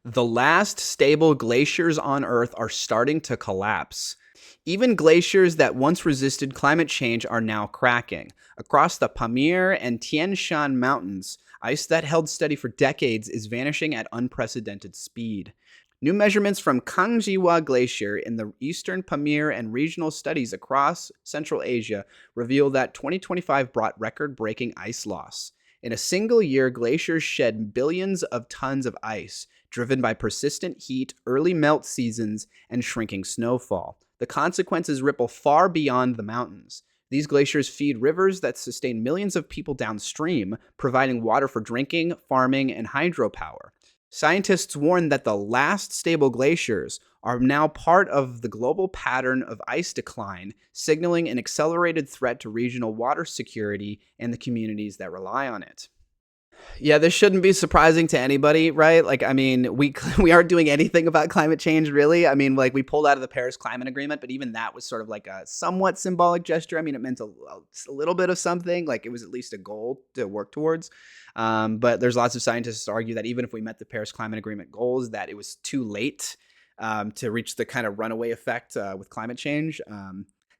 The last stable glaciers on Earth are starting to collapse. Even glaciers that once resisted climate change are now cracking. Across the Pamir and Tian Shan mountains, ice that held steady for decades is vanishing at unprecedented speed. New measurements from Kangjiwa Glacier in the eastern Pamir and regional studies across Central Asia reveal that 2025 brought record breaking ice loss. In a single year, glaciers shed billions of tons of ice, driven by persistent heat, early melt seasons, and shrinking snowfall. The consequences ripple far beyond the mountains. These glaciers feed rivers that sustain millions of people downstream, providing water for drinking, farming, and hydropower. Scientists warn that the last stable glaciers are now part of the global pattern of ice decline, signaling an accelerated threat to regional water security and the communities that rely on it. Yeah, this shouldn't be surprising to anybody, right? Like, I mean, we we aren't doing anything about climate change, really. I mean, like, we pulled out of the Paris Climate Agreement, but even that was sort of like a somewhat symbolic gesture. I mean, it meant a little bit of something, like it was at least a goal to work towards. But there's lots of scientists who argue that even if we met the Paris Climate Agreement goals, that it was too late to reach the kind of runaway effect with climate change.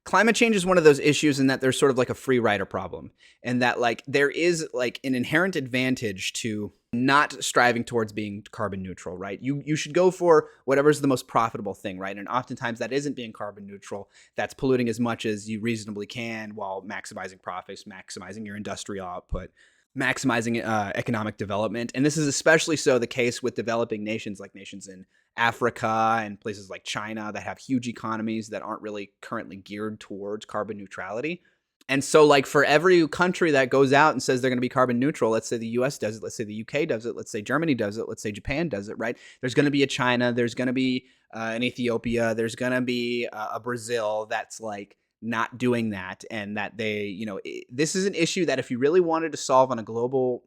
Climate change is one of those issues in that there's sort of like a free rider problem, and that like there is like an inherent advantage to not striving towards being carbon neutral, right? You should go for whatever's the most profitable thing, right? And oftentimes that isn't being carbon neutral. That's polluting as much as you reasonably can while maximizing profits, maximizing your industrial output, maximizing economic development. And this is especially so the case with developing nations like nations in Africa and places like China that have huge economies that aren't really currently geared towards carbon neutrality. And so, like, for every country that goes out and says they're going to be carbon neutral, let's say the US does it, let's say the UK does it, let's say Germany does it, let's say Japan does it, right? There's going to be a China, there's going to be an Ethiopia, there's going to be a Brazil that's like not doing that, and that they, this is an issue that if you really wanted to solve on a global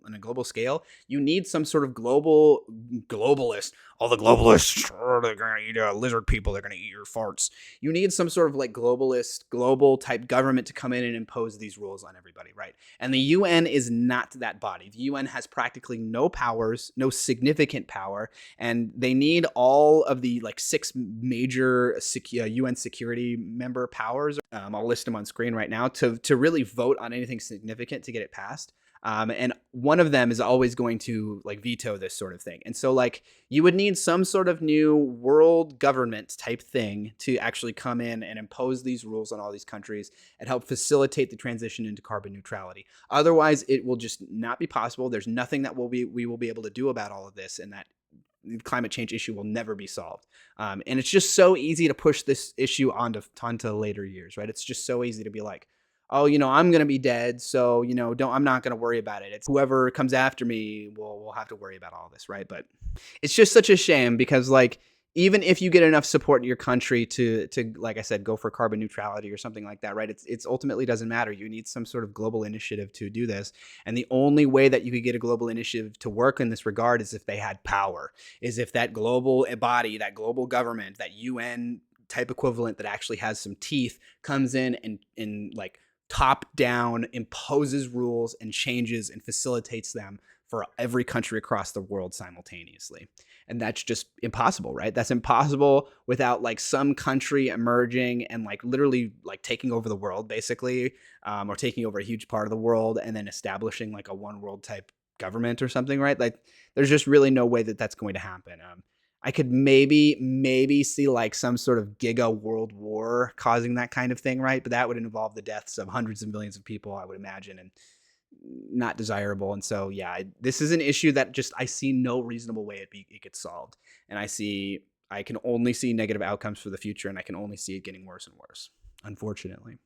scale, you need some sort of globalist. All the globalists, they're gonna eat lizard people, they're gonna eat your farts. You need some sort of like globalist, global type government to come in and impose these rules on everybody, right? And the UN is not that body. The UN has practically no powers, no significant power, and they need all of the like six major UN security member powers. I'll list them on screen right now to really vote on anything significant to get it passed. And one of them is always going to like veto this sort of thing. And so like you would need some sort of new world government type thing to actually come in and impose these rules on all these countries and help facilitate the transition into carbon neutrality. Otherwise, it will just not be possible. There's nothing that we will be able to do about all of this, and that climate change issue will never be solved. And it's just so easy to push this issue onto later years, right? It's just so easy to be like, oh, I'm going to be dead, so, I'm not going to worry about it. It's whoever comes after me will have to worry about all this, right? But it's just such a shame because, like, even if you get enough support in your country to like I said, go for carbon neutrality or something like that, right? It's ultimately doesn't matter. You need some sort of global initiative to do this. And the only way that you could get a global initiative to work in this regard is if they had power, is if that global body, that global government, that UN type equivalent that actually has some teeth comes in and like top down imposes rules and changes and facilitates them for every country across the world simultaneously. And that's just impossible, right? That's impossible without like some country emerging and like literally like taking over the world basically, or taking over a huge part of the world and then establishing like a one world type government or something, right? Like there's just really no way that that's going to happen. I could maybe see like some sort of giga world war causing that kind of thing, right? But that would involve the deaths of hundreds of millions of people, I would imagine, and not desirable. And so, yeah, this is an issue that just I see no reasonable way it gets solved, and I can only see negative outcomes for the future, and I can only see it getting worse and worse, unfortunately.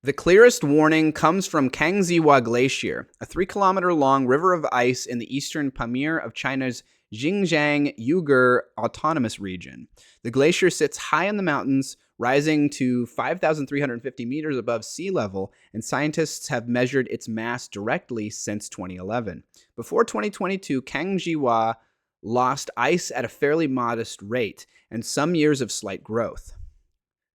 The clearest warning comes from Kangxiwa Glacier, a 3-kilometer long river of ice in the eastern Pamir of China's Xinjiang Uyghur Autonomous Region. The glacier sits high in the mountains, rising to 5,350 meters above sea level, and scientists have measured its mass directly since 2011. Before 2022, Kangxiwa lost ice at a fairly modest rate, and some years of slight growth.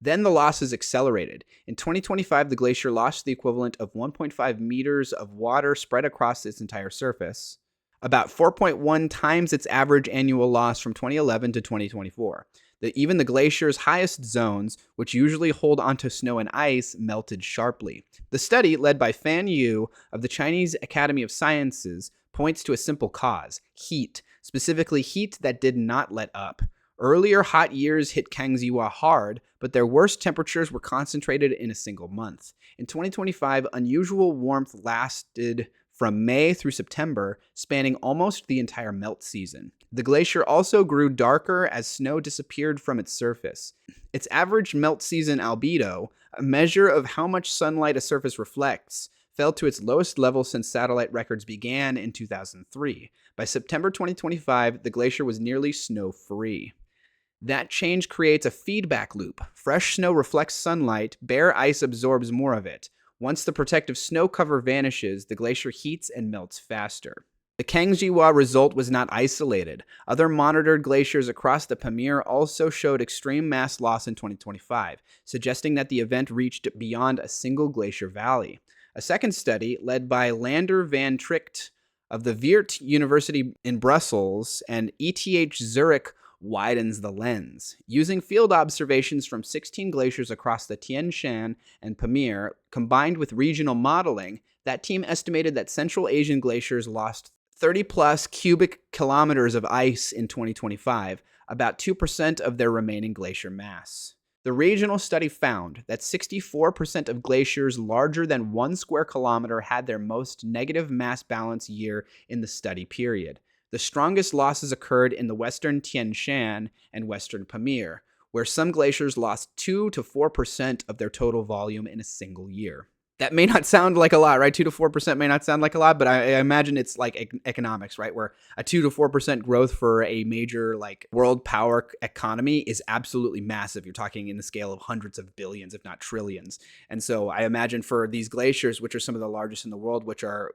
Then the losses accelerated. In 2025, the glacier lost the equivalent of 1.5 meters of water spread across its entire surface. about 4.1 times its average annual loss from 2011 to 2024. Even the glacier's highest zones, which usually hold onto snow and ice, melted sharply. The study, led by Fan Yu of the Chinese Academy of Sciences, points to a simple cause: heat, specifically heat that did not let up. Earlier hot years hit Kangxiwa hard, but their worst temperatures were concentrated in a single month. In 2025, unusual warmth lasted from May through September, spanning almost the entire melt season. The glacier also grew darker as snow disappeared from its surface. Its average melt season albedo, a measure of how much sunlight a surface reflects, fell to its lowest level since satellite records began in 2003. By September 2025, the glacier was nearly snow-free. That change creates a feedback loop. Fresh snow reflects sunlight, bare ice absorbs more of it. Once the protective snow cover vanishes, the glacier heats and melts faster. The Kangxiwa result was not isolated. Other monitored glaciers across the Pamir also showed extreme mass loss in 2025, suggesting that the event reached beyond a single glacier valley. A second study, led by Lander van Tricht of the Weert University in Brussels and ETH Zurich, widens the lens. Using field observations from 16 glaciers across the Tian Shan and Pamir, combined with regional modeling, that team estimated that Central Asian glaciers lost 30 plus cubic kilometers of ice in 2025, about 2% of their remaining glacier mass. The regional study found that 64% of glaciers larger than 1 square kilometer had their most negative mass balance year in the study period. The strongest losses occurred in the western Tian Shan and western Pamir, where some glaciers lost 2 to 4% of their total volume in a single year. That may not sound like a lot, right? 2 to 4% may not sound like a lot, but I imagine it's like economics, right? Where a 2 to 4% growth for a major like world power economy is absolutely massive. You're talking in the scale of hundreds of billions, if not trillions. And so I imagine for these glaciers, which are some of the largest in the world, which are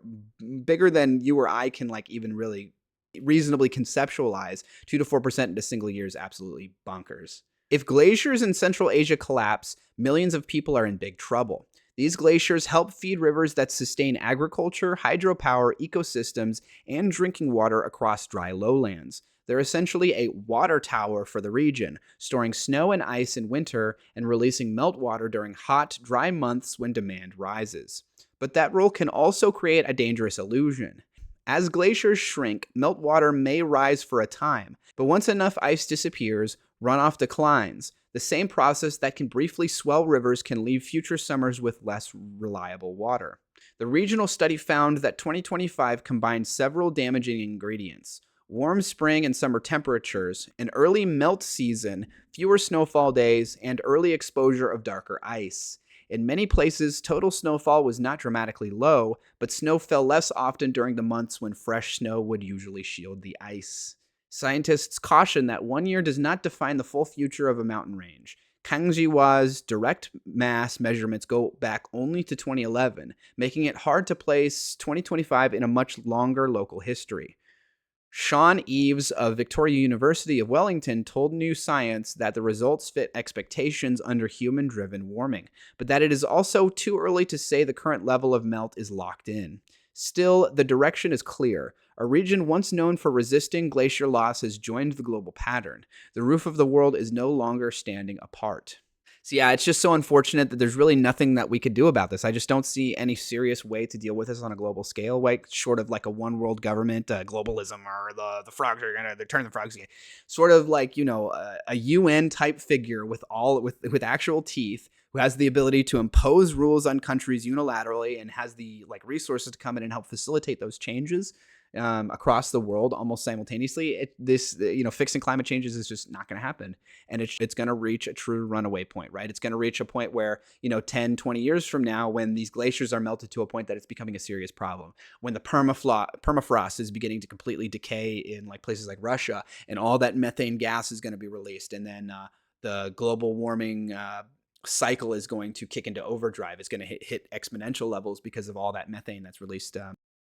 bigger than you or I can like even really reasonably conceptualize, 2 to 4% in a single year is absolutely bonkers. If glaciers in Central Asia collapse, millions of people are in big trouble. These glaciers help feed rivers that sustain agriculture, hydropower, ecosystems, and drinking water across dry lowlands. They're essentially a water tower for the region, storing snow and ice in winter and releasing meltwater during hot, dry months when demand rises. But that role can also create a dangerous illusion. As glaciers shrink, meltwater may rise for a time, but once enough ice disappears, runoff declines. The same process that can briefly swell rivers can leave future summers with less reliable water. The regional study found that 2025 combined several damaging ingredients: warm spring and summer temperatures, an early melt season, fewer snowfall days, and early exposure of darker ice. In many places, total snowfall was not dramatically low, but snow fell less often during the months when fresh snow would usually shield the ice. Scientists caution that 1 year does not define the full future of a mountain range. Kangxiwa's direct mass measurements go back only to 2011, making it hard to place 2025 in a much longer local history. Sean Eves of Victoria University of Wellington told New Science that the results fit expectations under human-driven warming, but that it is also too early to say the current level of melt is locked in. Still, the direction is clear. A region once known for resisting glacier loss has joined the global pattern. The roof of the world is no longer standing apart. So yeah, it's just so unfortunate that there's really nothing that we could do about this. I just don't see any serious way to deal with this on a global scale, like short of like a one world government, globalism, or the frogs are gonna turn the frogs again. Sort of like a UN type figure with actual teeth, who has the ability to impose rules on countries unilaterally and has the like resources to come in and help facilitate those changes across the world almost simultaneously. Fixing climate changes is just not going to happen. And it's going to reach a true runaway point, right? It's going to reach a point where, 10, 20 years from now, when these glaciers are melted to a point that it's becoming a serious problem, when the permafrost is beginning to completely decay in like places like Russia, and all that methane gas is going to be released. And then the global warming cycle is going to kick into overdrive. It's going to hit exponential levels because of all that methane that's released,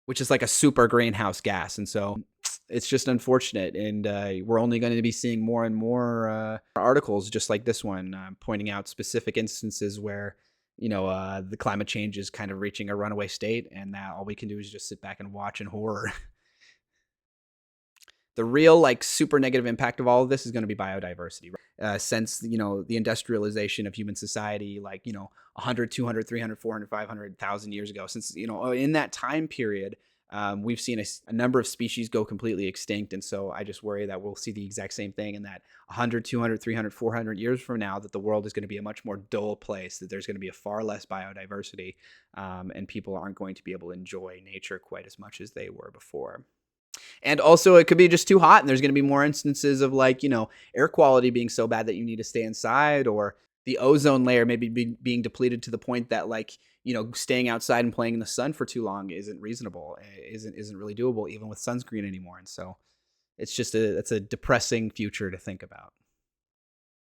which is like a super greenhouse gas. And so it's just unfortunate. And we're only going to be seeing more and more articles just like this one, pointing out specific instances where, the climate change is kind of reaching a runaway state, and that all we can do is just sit back and watch in horror. The real like super negative impact of all of this is going to be biodiversity. Since, the industrialization of human society, like, 100, 200, 300, 400, 500,000 years ago, since, in that time period, we've seen a number of species go completely extinct. And so I just worry that we'll see the exact same thing in that 100, 200, 300, 400 years from now, that the world is going to be a much more dull place, that there's going to be a far less biodiversity, and people aren't going to be able to enjoy nature quite as much as they were before. And also, it could be just too hot, and there's going to be more instances of, like, air quality being so bad that you need to stay inside, or the ozone layer maybe being depleted to the point that, like, staying outside and playing in the sun for too long isn't reasonable, isn't really doable, even with sunscreen anymore. And so it's a depressing future to think about.